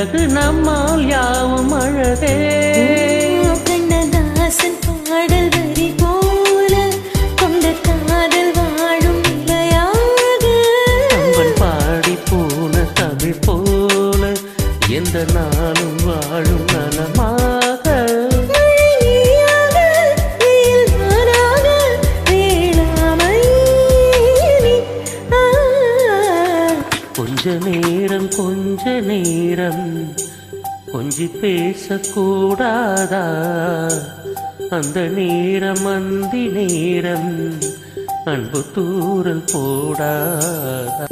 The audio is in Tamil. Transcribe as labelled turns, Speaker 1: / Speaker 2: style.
Speaker 1: அழகு நம்மால் யாவும் அழகே.
Speaker 2: கண்ணதாசன் பாடல் வரி போல கொண்ட காதல் வாழும் நிலையாக
Speaker 1: கம்பன் பாடி போன தமிழ் போல எந்த நாளும் வாழும் நலமாக. கொஞ்ச நேரம் கொஞ்ச நேரம் கொஞ்சி பேசக்கூடாதா? அந்த நேரம் அந்தி நேரம் அன்பு தூரல் போடாதா?